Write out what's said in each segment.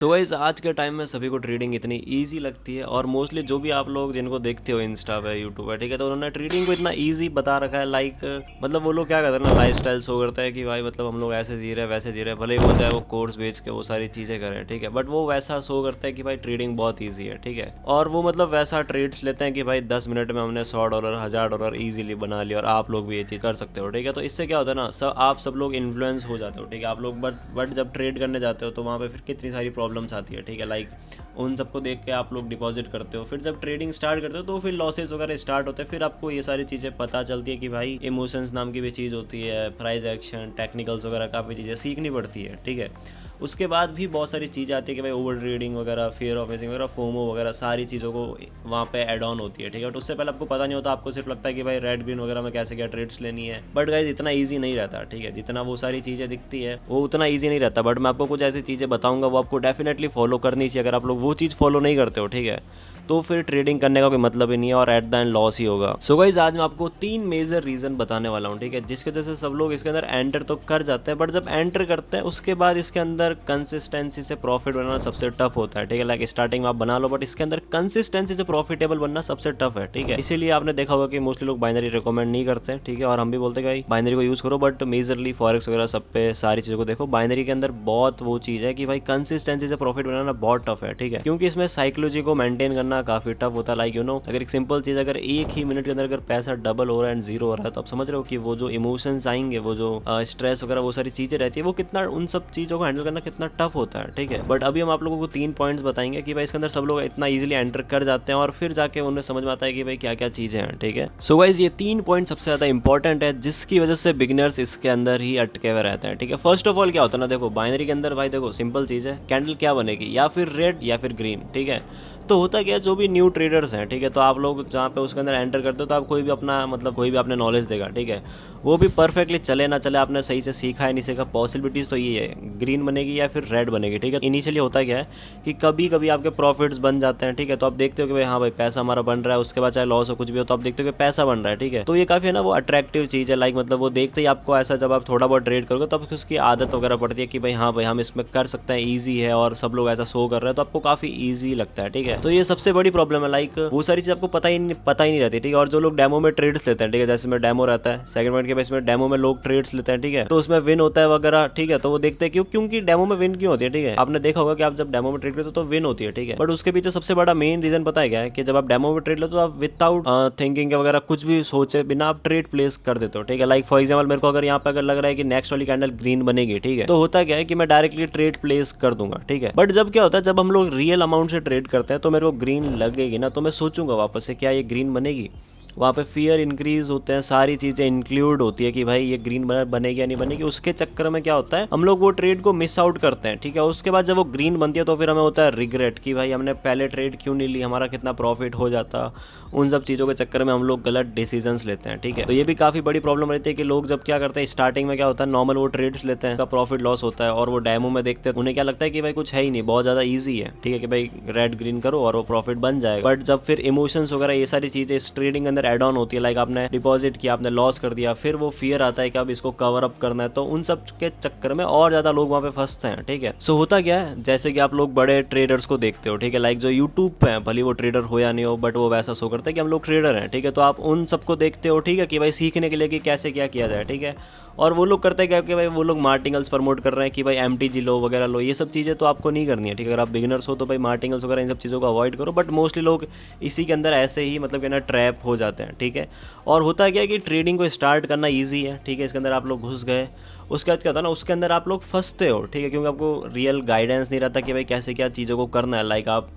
तो गाइस आज के टाइम में सभी को ट्रेडिंग इतनी इजी लगती है और मोस्टली जो भी आप लोग जिनको देखते हो इंस्टा पे यूट्यूब पे, ठीक है, तो उन्होंने ट्रेडिंग को इतना इजी बता रखा है। लाइक मतलब वो लोग क्या करते हैं ना, लाइफ स्टाइल शो करते हैं कि भाई मतलब हम लोग ऐसे जी रहे हैं वैसे जी रहे हैं, भले ही वो चाहे वो कोर्स बेच के वो सारी चीज़ें करें, ठीक है, बट वो वैसा शो करते हैं कि भाई ट्रेडिंग बहुत ईजी है, ठीक है। और वो मतलब वैसा ट्रेड्स लेते हैं कि भाई 10 मिनट में हमने $100 $1000 ईजिली बना लिया और आप लोग भी ये चीज़ कर सकते हो, ठीक है। तो इससे क्या होता है ना, आप सब लोग इन्फ्लुएंस हो जाते हो, ठीक है। आप लोग बट जब ट्रेड करने जाते हो तो वहाँ पे फिर कितनी सारी प्रॉब्लम्स आती है, ठीक है। लाइक उन सबको देख के आप लोग डिपॉजिट करते हो, फिर जब ट्रेडिंग स्टार्ट करते हो तो फिर लॉसेस वगैरह स्टार्ट होते हैं। फिर आपको ये सारी चीज़ें पता चलती है कि भाई इमोशंस नाम की भी चीज़ होती है, प्राइस एक्शन, टेक्निकल्स वगैरह काफ़ी चीज़ें सीखनी पड़ती है, ठीक है। उसके बाद भी बहुत सारी चीज़ें आती है कि भाई ओवर ट्रेडिंग वगैरह, फियर ऑफ मिसिंग वगैरह, फोमो वगैरह सारी चीज़ों को वहाँ पे ऐड ऑन होती है, ठीक है। तो उससे पहले आपको पता नहीं होता, आपको सिर्फ लगता है कि भाई रेड ग्रीन वगैरह में कैसे क्या ट्रेड्स लेनी है। बट गाइज इतना ईजी नहीं रहता, ठीक है। जितना वो सारी चीज़ें दिखती है वो उतना ईजी नहीं रहता। बट मैं आपको कुछ ऐसी चीज़ें बताऊंगा वो आपको डेफिनेटली फॉलो करनी चाहिए। अगर आप लोग वो चीज़ फॉलो नहीं करते हो, ठीक है, तो फिर ट्रेडिंग करने का कोई मतलब ही नहीं है और एट द एंड लॉस ही होगा। सो गाइज आज मैं आपको 3 मेजर रीजन बताने वाला हूँ, ठीक है, जिसके वजह से सब लोग इसके अंदर एंटर तो कर जाते हैं, बट जब एंटर करते हैं उसके बाद इसके अंदर कंसिस्टेंसी से प्रॉफिट बनाना सबसे टफ होता है, ठीक है। लाइक स्टार्टिंग में आप बना लो, बट इसके अंदर कंसिस्टेंसी से प्रॉफिटेबल बनना सबसे टफ है, ठीक है। इसीलिए आपने देखा होगा कि मोस्टली लोग बाइनरी रिकमेंड नहीं करते, ठीक है, और हम भी बोलते हैं भाई बाइनरी को यूज करो, बट मेजरली फॉरेक्स वगैरह सब पे सारी चीजों को देखो। बाइनरी के अंदर बहुत वो चीज है कि भाई कंसिस्टेंसी से प्रॉफिट बनाना बहुत टफ है, ठीक है, क्योंकि इसमें साइकोलॉजी को मेंटेन करना काफी टफ होता है। लाइक यू नो, अगर एक सिंपल चीज, अगर एक ही मिनट के अंदर अगर पैसा डबल हो रहा है एंड जीरो हो रहा है, तो आप समझ रहे हो कि वो जो इमोशंस आएंगे, वो जो स्ट्रेस वगैरह वो सारी चीजें रहती है, वो कितना, उन सब चीजों को हैंडल करना कितना टफ होता है, ठीक है। बट अभी हम आप लोगों को 3 पॉइंट्स बताएंगे कि भाई इसके अंदर सब लोग इतना इजीली एंटर कर जाते हैं और फिर जाके उन्हें समझ में आता है कि भाई क्या क्या चीजें हैं, ठीक है। सो गाइस ये 3 पॉइंट सबसे ज्यादा इंपॉर्टेंट है, जिसकी वजह से बिगिनर्स इसके अंदर ही अटके हुए रहते हैं, ठीक है। फर्स्ट ऑफ ऑल क्या होता है ना, देखो बाइनरी के अंदर भाई देखो सिंपल चीज है, कैंडल क्या बनेगी, या फिर रेड या फिर ग्रीन, ठीक है। तो होता क्या है, जो भी न्यू ट्रेडर्स हैं, ठीक है, तो आप लोग जहाँ पे उसके अंदर एंटर करते हो तो आप कोई भी अपना मतलब कोई भी आपने नॉलेज देगा, ठीक है, वो भी परफेक्टली चले ना चले, आपने सही से सीखा है नहीं सीखा, पॉसिबिलिटीज़ तो ये है ग्रीन बनेगी या फिर रेड बनेगी, ठीक है। इनिशियली होता क्या है कि कभी कभी आपके प्रॉफिट्स बन जाते हैं, ठीक है, तो आप देखते हो कि भाई हाँ भाई पैसा हमारा बन रहा है, उसके बाद चाहे लॉस हो कुछ भी हो तो आप देखते हो कि पैसा बन रहा है, ठीक है। तो ये काफ़ी है ना वो अट्रैक्टिव चीज़ है। लाइक मतलब वो देखते ही आपको ऐसा, जब आप थोड़ा बहुत ट्रेड करोगे तब उसकी आदत वगैरह पड़ती है कि भाई हाँ भाई हम इसमें कर सकते हैं, ईजी है, और सब लोग ऐसा शो कर रहे हैं तो आपको काफ़ी ईजी लगता है, ठीक है। तो ये सबसे बड़ी प्रॉब्लम है। लाइक वो सारी चीज आपको पता ही नहीं रहती, ठीक है। और जो लोग डेमो में ट्रेड्स लेते हैं, ठीक है, जैसे में डेमो रहता है, सेकंड पॉइंट के बेस में डेमो में लोग ट्रेड्स लेते हैं, ठीक है, तो उसमें विन होता है वगैरह, ठीक है। तो वो देखते हैं क्योंकि डेमो में विन क्यों होती है, ठीक है। आपने देखा होगा कि आप जब डेमो में ट्रेड करते हो तो विन होती है, ठीक है, बट उसके पीछे सबसे बड़ा मेन रीजन पता है क्या है, कि जब आप डेमो में ट्रेड लेते हो तो आप विदाउट थिंकिंग वगैरह कुछ भी सोचे बिना आप ट्रेड प्लेस कर देते हो, ठीक है। लाइक फॉर एग्जाम्पल मेरे को अगर यहाँ पे अगर लग रहा है कि नेक्स्ट वाली कैंडल ग्रीन बनेगी, ठीक है, तो होता क्या है कि मैं डायरेक्टली ट्रेड प्लेस कर दूंगा, ठीक है। बट जब क्या होता है, जब हम लोग रियल अमाउंट से ट्रेड करते हैं तो मेरे को ग्रीन लगेगी ना, तो मैं सोचूंगा वापस से क्या ये ग्रीन बनेगी, वहाँ पे फियर इंक्रीज होते हैं, सारी चीज़ें इंक्लूड होती है कि भाई ये ग्रीन बनेगी या नहीं बनेगी। उसके चक्कर में क्या होता है, हम लोग वो ट्रेड को मिस आउट करते हैं, ठीक है। उसके बाद जब वो ग्रीन बनती है तो फिर हमें होता है रिग्रेट कि भाई हमने पहले ट्रेड क्यों नहीं ली, हमारा कितना प्रॉफिट हो जाता। उन सब चीज़ों के चक्कर में हम लोग गलत डिसीजंस लेते हैं, ठीक है। तो ये भी काफ़ी बड़ी प्रॉब्लम रहती है कि लोग जब क्या करते हैं, स्टार्टिंग में क्या होता है, नॉर्मल वो ट्रेड्स लेते हैं, प्रॉफिट लॉस होता है, और वो डेमो में देखते हैं उन्हें क्या लगता है कि भाई कुछ है ही नहीं, बहुत ज़्यादा ईजी है, ठीक है, कि भाई रेड ग्रीन करो और वो प्रॉफिट बन जाएगा। बट जब फिर इमोशंस वगैरह ये सारी चीज़ें इस ट्रेडिंग के अंदर एड ऑन होती है, लाइक आपने डिपॉजिट किया, आपने लॉस कर दिया, फिर वो फियर आता है कि अब इसको कवर अप करना है, तो उन सब के चक्कर में और ज्यादा लोग वहां पे फंसते हैं, ठीक है। सो होता क्या है, जैसे कि आप लोग बड़े ट्रेडर्स को देखते हो, ठीक है, लाइक जो यूट्यूब पे है, भले वो ट्रेडर हो या नहीं हो, बट वो वैसा शो करता है कि हम लोग ट्रेडर हैं, ठीक है। तो आप उन सबको देखते हो, ठीक है, कि भाई सीखने के लिए कि कैसे क्या किया जाए, ठीक है। और वो लोग करते हैं क्या कि भाई वो लोग मार्टिंगल्स प्रमोट कर रहे हैं कि भाई MTG लो वगैरह लो, ये सब चीज़ें तो आपको नहीं करनी है, ठीक है। अगर आप बिगिनर्स हो तो भाई मार्टिंगल्स वगैरह इन सब चीज़ों को अवॉइड करो, बट मोस्टली लोग इसी के अंदर ऐसे ही मतलब कि ना ट्रैप हो जाते हैं, ठीक है। और होता क्या है कि ट्रेडिंग को स्टार्ट करना ईजी है, ठीक है, इसके अंदर आप लोग घुस गए, उसके बाद क्या होता है ना, उसके अंदर आप लोग फंसते हो, ठीक है, क्योंकि आपको रियल गाइडेंस नहीं रहता कि भाई कैसे क्या चीज़ों को करना है। लाइक आप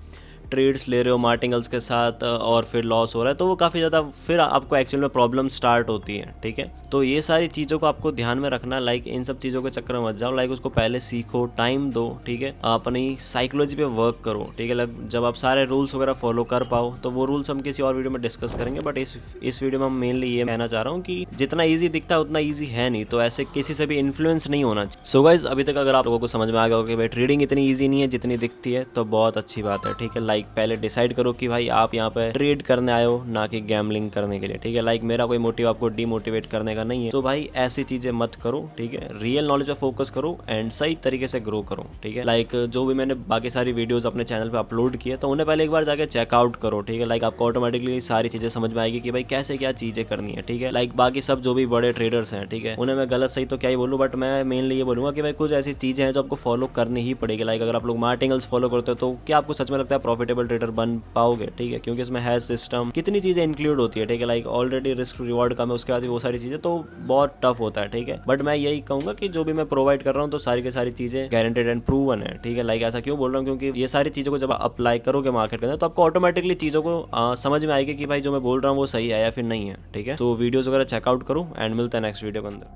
ट्रेड्स ले रहे हो मार्टिंगल्स के साथ और फिर लॉस हो रहा है, तो वो काफ़ी ज़्यादा फिर आपको एक्चुअल में प्रॉब्लम स्टार्ट होती है, ठीक है। तो ये सारी चीज़ों को आपको ध्यान में रखना, लाइक इन सब चीज़ों के चक्कर में मत जाओ, लाइक उसको पहले सीखो, टाइम दो, ठीक है, अपनी साइकोलॉजी पे वर्क करो, ठीक है। जब आप सारे रूल्स वगैरह फॉलो कर पाओ, तो वो रूल्स हम किसी और वीडियो में डिस्कस करेंगे, बट इस वीडियो में हम मेनली ये कहना चाह रहा हूँ कि जितना ईजी दिखता है उतना ईजी है नहीं, तो ऐसे किसी से भी इन्फ्लुएंस नहीं होना चाहिए। सो गाइज अभी तक अगर आप लोगों को समझ में आ गया हो कि भाई ट्रेडिंग इतनी ईजी नहीं है जितनी दिखती है, तो बहुत अच्छी बात है, ठीक है। लाइक लाइक पहले डिसाइड करो कि भाई आप यहाँ पे ट्रेड करने आए हो, ना कि गैम्बलिंग करने के लिए, ठीक है। लाइक मेरा कोई मोटिव आपको डिमोटिवेट करने का नहीं है, तो भाई ऐसी चीजें मत करो, ठीक है। रियल नॉलेज पे फोकस करो एंड सही तरीके से ग्रो करो, ठीक है। लाइक जो भी मैंने बाकी सारी वीडियोस अपने चैनल पे अपलोड किए, तो उन्हें पहले एक बार जाके चेकआउट करो, ठीक है। लाइक आपको ऑटोमेटिकली सारी चीजें समझ में आएगी कि भाई कैसे क्या चीजें करनी है, ठीक है। लाइक बाकी सब जो भी बड़े ट्रेडर्स हैं, ठीक है, उन्हें मैं गलत सही तो क्या ही बोलूँ, बट मैं मेनली ये बोलूंगा कि भाई कुछ ऐसी चीजें हैं जो आपको फॉलो करनी ही पड़ेगी। लाइक अगर आप लोग मार्टिंगल्स फॉलो करते हो तो क्या आपको सच में लगता है प्रॉफिटेबल ट्रेडर बन पाओगे, ठीक है, क्योंकि इसमें है सिस्टम, कितनी चीजें इंक्लूड होती है, ठीक है। लाइक ऑलरेडी रिस्क रिवॉर्ड कम है, उसके बाद वो सारी चीजें तो बहुत टफ होता है, ठीक है। बट मैं यही कहूंगा कि जो भी मैं प्रोवाइड कर रहा हूँ तो सारी की सारी चीजें गारंटेड एंड प्रूवन है, ठीक है। लाइक ऐसा क्यों बोल रहा हूँ, क्योंकि ये सारी चीजों को जब आप अप्लाई करोगे मार्केट के अंदर तो आपको ऑटोमेटिकली चीजों को समझ में आएगी कि भाई जो मैं बोल रहा हूँ वो सही है या फिर नहीं है, ठीक है। तो वीडियोस वगैरह चेकआउट करो एंड मिलता है नेक्स्ट वीडियो के अंदर।